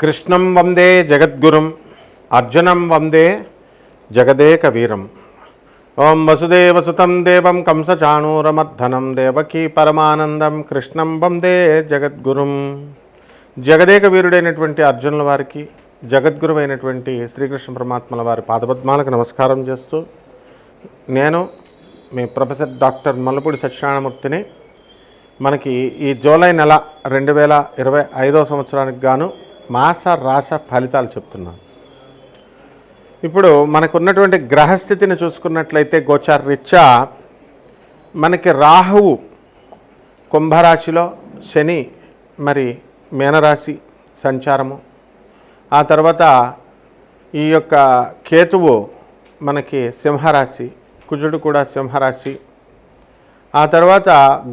కృష్ణం వందే జగద్గురుం అర్జునం వందే జగదేక వీరం. ఓం వసుదేవసుతం దేవం కంసచాణూరమర్ధనం దేవకీ పరమానందం కృష్ణం వందే జగద్గురుం. జగదేక వీరుడైనటువంటి అర్జునుల వారికి, జగద్గురువైనటువంటి శ్రీకృష్ణ పరమాత్మల వారి పాదపద్మాలకు నమస్కారం చేస్తూ, నేను మీ ప్రొఫెసర్ డాక్టర్ మల్లపూడి సత్యనారాయణమూర్తిని. మనకి ఈ జూలై నెల 2025 సంవత్సరానికి గాను మాస రాశ ఫలితాలు చెప్తున్నాను. ఇప్పుడు మనకున్నటువంటి గ్రహస్థితిని చూసుకున్నట్లయితే గోచార రీత్యా మనకి రాహువు కుంభరాశిలో, శని మరి మీనరాశి సంచారము, ఆ తర్వాత ఈ యొక్క కేతువు మనకి సింహరాశి, కుజుడు కూడా సింహరాశి, ఆ తర్వాత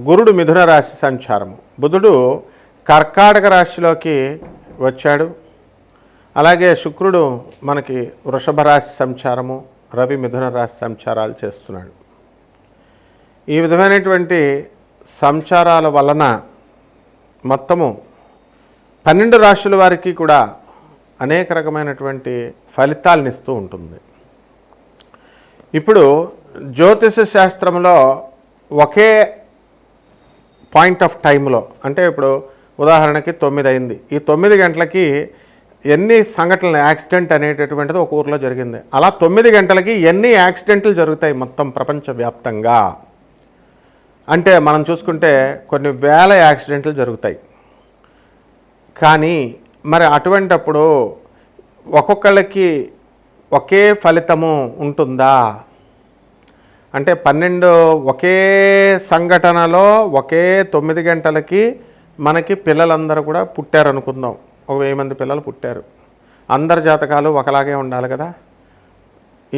గురుడు మిథున రాశి సంచారము, బుధుడు కర్కాటక రాశిలోకి వచ్చాడు, అలాగే శుక్రుడు మనకి వృషభ రాశి సంచారము, రవి మిథున రాశి సంచారాలు చేస్తున్నాడు. ఈ విధమైనటువంటి సంచారాల వలన మొత్తము 12 రాశుల వారికి కూడా అనేక రకమైనటువంటి ఫలితాలను ఇస్తూ ఉంటుంది. ఇప్పుడు జ్యోతిష శాస్త్రంలో ఒకే పాయింట్ ఆఫ్ టైంలో, అంటే ఇప్పుడు ఉదాహరణకి 9 అయింది, ఈ 9 గంటలకి ఎన్ని సంఘటనలు, యాక్సిడెంట్ అనేటటువంటిది ఒక ఊరిలో జరిగింది. అలా 9 గంటలకి ఎన్ని యాక్సిడెంట్లు జరుగుతాయి మొత్తం ప్రపంచవ్యాప్తంగా అంటే మనం చూసుకుంటే కొన్ని వేల యాక్సిడెంట్లు జరుగుతాయి. కానీ మరి అటువంటప్పుడు ఒక్కొక్కళ్ళకి ఒకే ఫలితము ఉంటుందా అంటే 12 ఒకే సంఘటనలో ఒకే 9 గంటలకి మనకి పిల్లలందరూ కూడా పుట్టారు అనుకుందాం. ఒక 1000 మంది పిల్లలు పుట్టారు. అందరి జాతకాలు ఒకలాగే ఉండాలి కదా.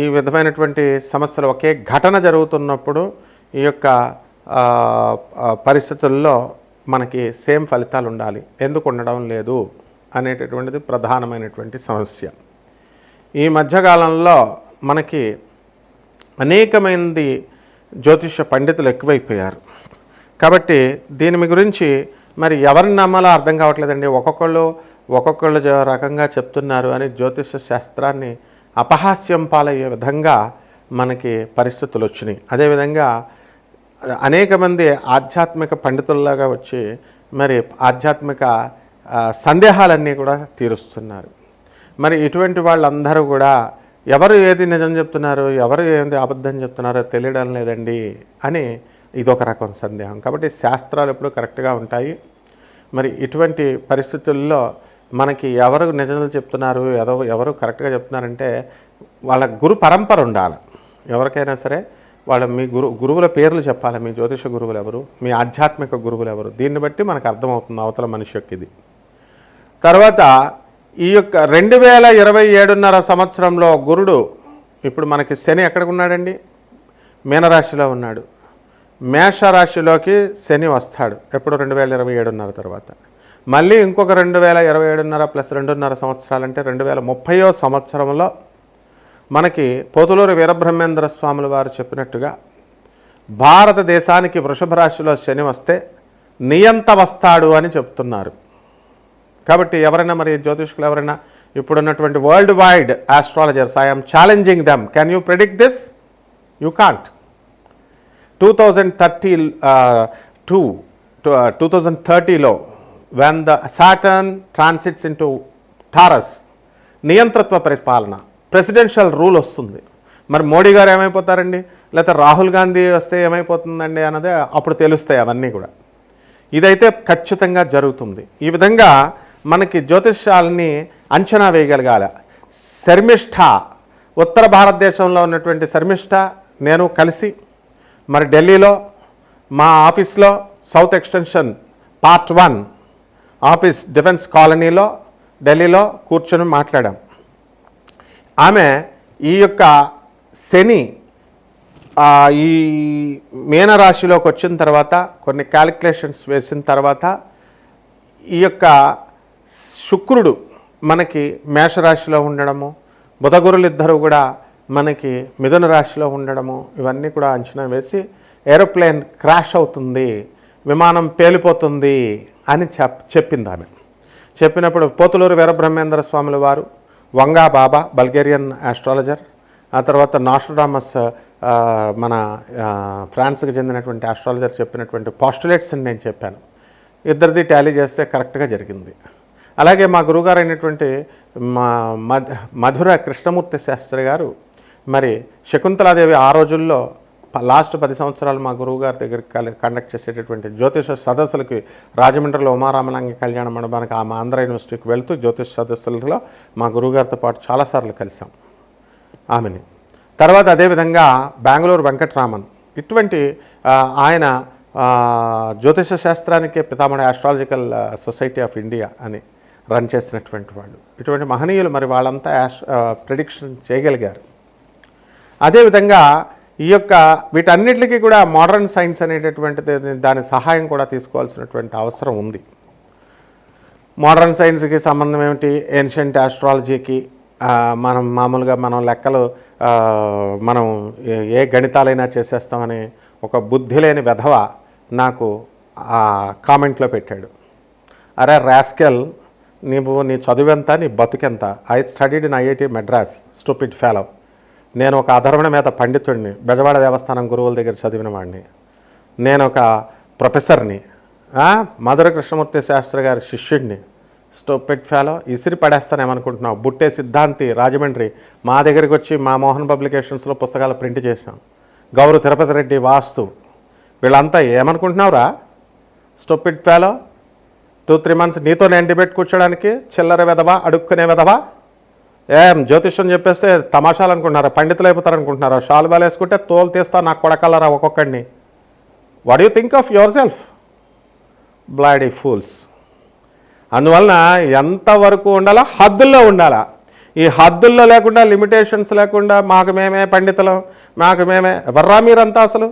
ఈ విధమైనటువంటి సమస్యలు ఒకే ఘటన జరుగుతున్నప్పుడు ఈ యొక్క పరిస్థితుల్లో మనకి సేమ్ ఫలితాలు ఉండాలి. ఎందుకు ఉండడం లేదు అనేటటువంటిది ప్రధానమైనటువంటి సమస్య. ఈ మధ్యకాలంలో మనకి అనేకమంది జ్యోతిష పండితులు ఎక్కువైపోయారు. కాబట్టి దీని గురించి మరి ఎవరిని నమ్మాలో అర్థం కావట్లేదండి. ఒక్కొక్కళ్ళు రకంగా చెప్తున్నారు అని జ్యోతిష శాస్త్రాన్ని అపహాస్యం పాలయ్యే విధంగా మనకి పరిస్థితులు వచ్చినాయి. అదేవిధంగా అనేక మంది ఆధ్యాత్మిక పండితుల్లాగా వచ్చి మరి ఆధ్యాత్మిక సందేహాలన్నీ కూడా తీరుస్తున్నారు. మరి ఇటువంటి వాళ్ళందరూ కూడా ఎవరు ఏది నిజం చెప్తున్నారు, ఎవరు ఏది అబద్ధం చెప్తున్నారో తెలియడం లేదండి అని ఇదొక రకం సందేహం. కాబట్టి శాస్త్రాలు ఎప్పుడు కరెక్ట్గా ఉంటాయి. మరి ఇటువంటి పరిస్థితుల్లో మనకి ఎవరు నిజాలు చెప్తున్నారు, ఎవరు కరెక్ట్గా చెప్తున్నారంటే వాళ్ళ గురు పరంపర ఉండాలి. ఎవరికైనా సరే వాళ్ళ మీ గురువుల పేర్లు చెప్పాలి. మీ జ్యోతిష గురువులు ఎవరు, మీ ఆధ్యాత్మిక గురువులు ఎవరు, దీన్ని బట్టి మనకు అర్థమవుతుంది అవతల మనిషి యొక్క ఇది. తర్వాత ఈ యొక్క 2027 సంవత్సరంలో గురుడు ఇప్పుడు మనకి శని ఎక్కడికి ఉన్నాడండి, మీనరాశిలో ఉన్నాడు. మేషరాశిలోకి శని వస్తాడు ఎప్పుడు 2027 తర్వాత. మళ్ళీ ఇంకొక 2027 ప్లస్ 2.5 సంవత్సరాలంటే 2030 సంవత్సరంలో మనకి పోతులూరి వీరబ్రహ్మేంద్ర స్వాముల వారు చెప్పినట్టుగా భారతదేశానికి వృషభ రాశిలో శని వస్తే నియంత వస్తాడు అని చెప్తున్నారు. కాబట్టి ఎవరైనా మరి జ్యోతిష్కులు ఎవరైనా ఇప్పుడున్నటువంటి world wide astrologers, I'm challenging them, can you predict this? You can't. 2030లో when the Saturn transits into Taurus, నియంత్రత్వ పరిపాలన, ప్రెసిడెన్షియల్ రూల్ వస్తుంది. మరి మోడీ గారు ఏమైపోతారండి, లేకపోతే రాహుల్ గాంధీ వస్తే ఏమైపోతుందండి అన్నదే అప్పుడు తెలుస్తాయి అవన్నీ కూడా. ఇదైతే ఖచ్చితంగా జరుగుతుంది. ఈ విధంగా మనకి జ్యోతిష్యాలని అంచనా వేయగలగాలి. శర్మిష్ఠ, ఉత్తర భారతదేశంలో ఉన్నటువంటి శర్మిష్ఠ నేను కలిసి మరి ఢిల్లీలో మా ఆఫీస్లో south extension part 1 office defence కాలనీలో ఢిల్లీలో కూర్చొని మాట్లాడాం. ఆమె ఈ యొక్క శని ఈ మీనరాశిలోకి వచ్చిన తర్వాత కొన్ని క్యాలిక్యులేషన్స్ వేసిన తర్వాత ఈ యొక్క శుక్రుడు మనకి మేషరాశిలో ఉండడము, బుధగురులిద్దరూ కూడా మనకి మిథున రాశిలో ఉండడము, ఇవన్నీ కూడా అంచనా వేసి ఏరోప్లేన్ క్రాష్ అవుతుంది, విమానం పేలిపోతుంది అని చెప్పింది ఆమె. చెప్పినప్పుడు పోతులూరు వీరబ్రహ్మేంద్ర స్వాముల వారు, వంగా బాబా బల్గేరియన్ ఆస్ట్రాలజర్, ఆ తర్వాత నాస్ట్రాడమస్ మన ఫ్రాన్స్కి చెందినటువంటి ఆస్ట్రాలజర్ చెప్పినటువంటి పాస్టులేట్స్ని నేను చెప్పాను. ఇద్దరిది టాలీ చేస్తే కరెక్ట్గా జరిగింది. అలాగే మా గురువుగారు అయినటువంటి మధుర కృష్ణమూర్తి శాస్త్రి గారు మరి శకుంతలాదేవి ఆ రోజుల్లో లాస్ట్ 10 సంవత్సరాలు మా గురువుగారి దగ్గరికి కండక్ట్ చేసేటటువంటి జ్యోతిష సదస్సులకి రాజమండ్రిలో ఉమారామలింగ కళ్యాణ మండపానికి మా ఆంధ్ర యూనివర్సిటీకి వెళ్తూ జ్యోతిష సదస్సులలో మా గురువుగారితో పాటు చాలాసార్లు కలిసాం ఆమెని. తర్వాత అదేవిధంగా బెంగళూరు వెంకటరామన్, ఇటువంటి ఆయన జ్యోతిష శాస్త్రానికి పితామహ ఆస్ట్రాలజికల్ సొసైటీ ఆఫ్ ఇండియా అని రన్ చేసినటువంటి వాళ్ళు. ఇటువంటి మహనీయులు మరి వాళ్ళంతా ప్రిడిక్షన్ చేయగలిగారు. అదేవిధంగా ఈ యొక్క వీటన్నిటికీ కూడా మోడర్న్ సైన్స్ అనేటటువంటిది దాని సహాయం కూడా తీసుకోవాల్సినటువంటి అవసరం ఉంది. మోడర్న్ సైన్స్కి సంబంధం ఏమిటి? ఏన్షియంట్ ఆస్ట్రాలజీకి మామూలుగా మనం లెక్కలు మనం ఏ గణితాలైనా చేసేస్తామని ఒక బుద్ధి లేని వెధవ నాకు కామెంట్లో పెట్టాడు. అరే రాస్కెల్, నీ చదువెంత, నీ బతుకెంత? I studied in IIT Madras, stupid fellow. నేను ఒక అధర్వణ మీద పండితుడిని, బెజవాడ దేవస్థానం గురువుల దగ్గర చదివిన వాడిని. నేను ఒక ప్రొఫెసర్ని, మధుర కృష్ణమూర్తి శాస్త్రి గారి శిష్యుడిని. Stupid fellow, ఇసిరి పడేస్తానేమనుకుంటున్నావు? బుట్టే సిద్ధాంతి రాజమండ్రి మా దగ్గరికి వచ్చి మా మోహన్ పబ్లికేషన్స్లో పుస్తకాలు ప్రింట్ చేశాం. గౌరు తిరుపతి రెడ్డి వాస్తు, వీళ్ళంతా ఏమనుకుంటున్నావురా? స్టూపిడ్ ఫెలో, 2-3 months నీతో నేను డిబేట్ కూర్చోడానికి చిల్లర వెధవా, అడుక్కునే వెధవా. ఏం జ్యోతిష్యం చెప్పేస్తే తమాషాలు అనుకుంటున్నారా? పండితులు అయిపోతారు అనుకుంటున్నారా? షాల్ వేసుకుంటే తోలు తీస్తా నాకు కొడకల్లరా ఒక్కొక్కడిని. What you think of yourself? Bloody fools. అందువలన ఎంతవరకు ఉండాలా? హద్దుల్లో ఉండాలా. ఈ హద్దుల్లో లేకుండా, లిమిటేషన్స్ లేకుండా మాకు మేమే పండితులం, మాకు మేమే, ఎవర్రా మీరంతా? అసలు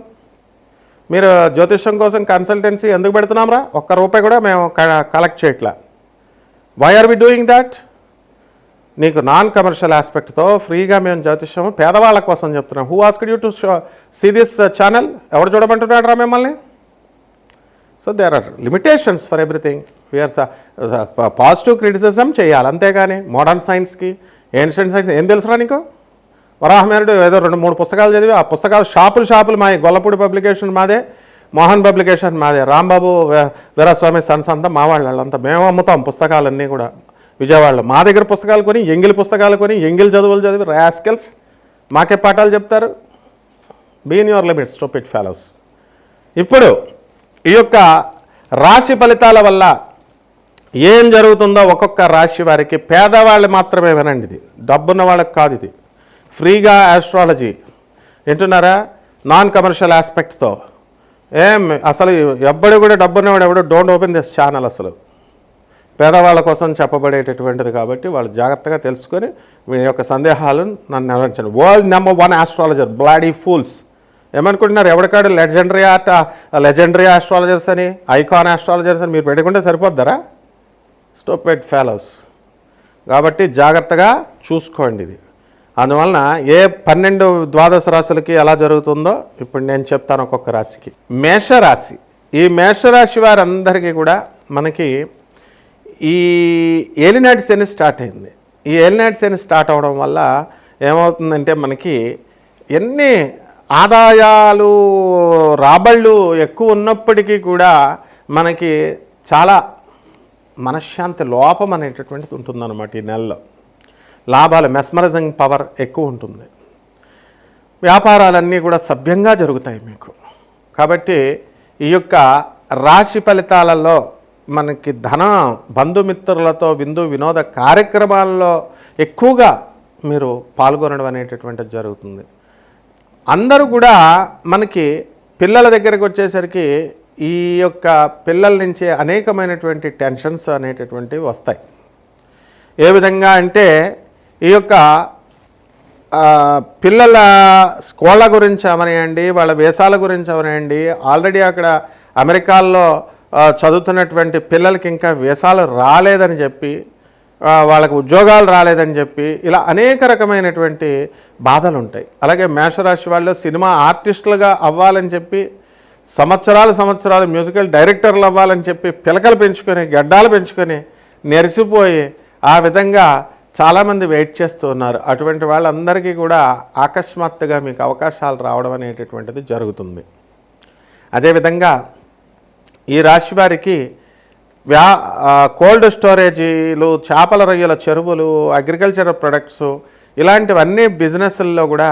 మీరు జ్యోతిష్యం కోసం కన్సల్టెన్సీ ఎందుకు పెడుతున్నాంరా? ₹1 కూడా మేము కలెక్ట్ చేయట్లా. Why are we doing that? నీకు నాన్ కమర్షియల్ ఆస్పెక్ట్తో ఫ్రీగా మేము జ్యోతిష్యం పేదవాళ్ళ కోసం చెప్తున్నాం. Who asked you to see this channel? ఎవరు చూడమంటున్నాడు రా మిమ్మల్ని? So there are limitations for everything. We are positive criticism చేయాలి, అంతేగాని మోడర్న్ సైన్స్కి ఏన్షియంట్ సైన్స్ ఏం తెలుసురా నీకు? వరాహమేరుడు ఏదో 2-3 పుస్తకాలు చదివి ఆ పుస్తకాలు షాపులు మాది. గొల్లపూడి పబ్లికేషన్ మాదే, మోహన్ పబ్లికేషన్ మాదే, రాంబాబు వీరస్వామి సన్స్ అంతా మా వాళ్ళంతా. మేము అమ్ముతాం పుస్తకాలన్నీ కూడా విజయవాడలో. మా దగ్గర పుస్తకాలు కొని, ఎంగిలి పుస్తకాలు కొని, ఎంగిలి చదువులు చదివి రాస్కెల్స్ మాకే పాఠాలు చెప్తారు. Be in your limits, stupid fellows. ఇప్పుడు ఈ యొక్క రాశి ఫలితాల వల్ల ఏం జరుగుతుందో ఒక్కొక్క రాశి వారికి, పేదవాళ్ళు మాత్రమే వినండి, ఇది డబ్బున్న వాళ్ళకి కాదు, ఇది ఫ్రీగా ఆస్ట్రాలజీ వింటున్నారా? నాన్ కమర్షియల్ ఆస్పెక్ట్తో. అసలు ఎవ్వడు కూడా డబ్బున్నవాడు ఎవడు డోంట్ ఓపెన్ దిస్ ఛానల్. అసలు పేదవాళ్ళ కోసం చెప్పబడేటటువంటిది కాబట్టి వాళ్ళు జాగ్రత్తగా తెలుసుకొని మీ యొక్క సందేహాలను నన్ను నివారించండి. World #1 astrologer, bloody fools. ఏమనుకుంటున్నారు? ఎవరికాడు లెజెండరీ ఆస్ట్రాలజర్స్ అని, ఐకాన్ ఆస్ట్రాలజర్స్ అని మీరు పెట్టుకుంటే సరిపోద్దారా? Stupid fellows. కాబట్టి జాగ్రత్తగా చూసుకోండి ఇది. అందువలన ఏ 12 ద్వాదశ రాశులకి ఎలా జరుగుతుందో ఇప్పుడు నేను చెప్తాను ఒక్కొక్క రాశికి. మేషరాశి. ఈ మేషరాశి వారందరికీ కూడా మనకి ఈ ఏలినాటి శని స్టార్ట్ అయింది. ఈ ఏలినాటి శని స్టార్ట్ అవడం వల్ల ఏమవుతుందంటే మనకి ఎన్ని ఆదాయాలు రాబళ్ళు ఎక్కువ ఉన్నప్పటికీ కూడా మనకి చాలా మనశ్శాంతి లోపం అనేటటువంటిది ఉంటుందన్నమాట. ఈ నెలలో లాభాలు, మెస్మరైజింగ్ పవర్ ఎక్కువ ఉంటుంది. వ్యాపారాలన్నీ కూడా సభ్యంగా జరుగుతాయి మీకు. కాబట్టి ఈ యొక్క రాశి ఫలితాలలో మనకి ధన, బంధుమిత్రులతో విందు వినోద కార్యక్రమాల్లో ఎక్కువగా మీరు పాల్గొనడం అనేటటువంటిది జరుగుతుంది. అందరూ కూడా మనకి పిల్లల దగ్గరికి వచ్చేసరికి ఈ యొక్క పిల్లల నుంచి అనేకమైనటువంటి టెన్షన్స్ అనేటటువంటివి వస్తాయి. ఏ విధంగా అంటే ఈ యొక్క పిల్లల స్కూళ్ళ గురించి అవనియండి, వాళ్ళ వేసాల గురించి అవనియండి, ఆల్రెడీ అక్కడ అమెరికాలో చదువుతున్నటువంటి పిల్లలకి ఇంకా వేసాలు రాలేదని చెప్పి, వాళ్ళకు ఉద్యోగాలు రాలేదని చెప్పి, ఇలా అనేక రకమైనటువంటి బాధలు ఉంటాయి. అలాగే మేషరాశి వాళ్ళు సినిమా ఆర్టిస్టులుగా అవ్వాలని చెప్పి సంవత్సరాలు మ్యూజికల్ డైరెక్టర్లు అవ్వాలని చెప్పి పిలకలు పెంచుకొని, గడ్డాలు పెంచుకొని నెరిసిపోయి ఆ విధంగా చాలామంది వెయిట్ చేస్తూ ఉన్నారు. అటువంటి వాళ్ళందరికీ కూడా అకస్మాత్తుగా మీకు అవకాశాలు రావడం అనేటటువంటిది జరుగుతుంది. అదేవిధంగా ఈ రాశి వారికి కోల్డ్ స్టోరేజీలు, చేపల రొయ్యల చెరువులు, అగ్రికల్చర్ ప్రొడక్ట్స్ ఇలాంటివన్నీ బిజినెస్ల్లో కూడా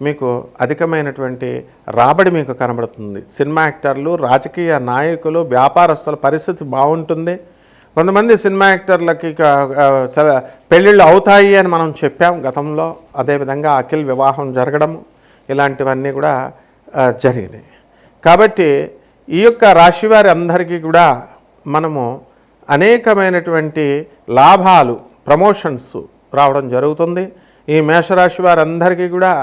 మీకు అధికమైనటువంటి రాబడి మీకు కనబడుతుంది. సినిమా యాక్టర్లు, రాజకీయ నాయకులు, వ్యాపారస్తుల పరిస్థితి బాగుంటుంది. కొంతమంది సినిమా యాక్టర్లకి పెళ్ళిళ్ళు అవుతాయి అని మనం చెప్పాం గతంలో. అదేవిధంగా అఖిల్ వివాహం జరగడం ఇలాంటివన్నీ కూడా జరిగినాయి. కాబట్టి ఈ యొక్క రాశివారి అందరికీ కూడా మనము అనేకమైనటువంటి లాభాలు, ప్రమోషన్స్ రావడం జరుగుతుంది. ఈ మేషరాశి వారందరికీ కూడా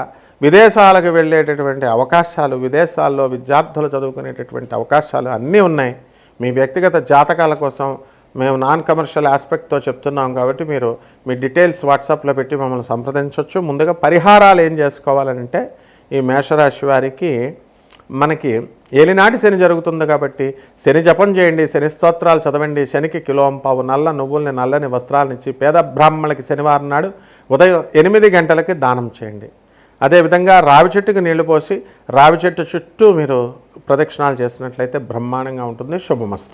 విదేశాలకు వెళ్ళేటటువంటి అవకాశాలు, విదేశాల్లో విద్యార్థులు చదువుకునేటటువంటి అవకాశాలు అన్నీ ఉన్నాయి. మీ వ్యక్తిగత జాతకాల కోసం మేము నాన్ కమర్షియల్ ఆస్పెక్ట్తో చెప్తున్నాం కాబట్టి మీరు మీ డీటెయిల్స్ వాట్సాప్లో పెట్టి మమ్మల్ని సంప్రదించవచ్చు. ముందుగా పరిహారాలు ఏం చేసుకోవాలంటే, ఈ మేషరాశి వారికి మనకి ఏలినాటి శని జరుగుతుంది కాబట్టి శని జపం చేయండి, శని స్తోత్రాలు చదవండి, శనికి కిలోంపావు నల్ల నువ్వుల్ని, నల్లని వస్త్రాలనిచ్చి పేద బ్రాహ్మణులకి శనివారం నాడు ఉదయం 8 గంటలకి దానం చేయండి. అదేవిధంగా రావి చెట్టుకి నీళ్లు పోసి రావి చెట్టు చుట్టూ మీరు ప్రదక్షిణాలు చేసినట్లయితే బ్రహ్మాండంగా ఉంటుంది. శుభమస్తు.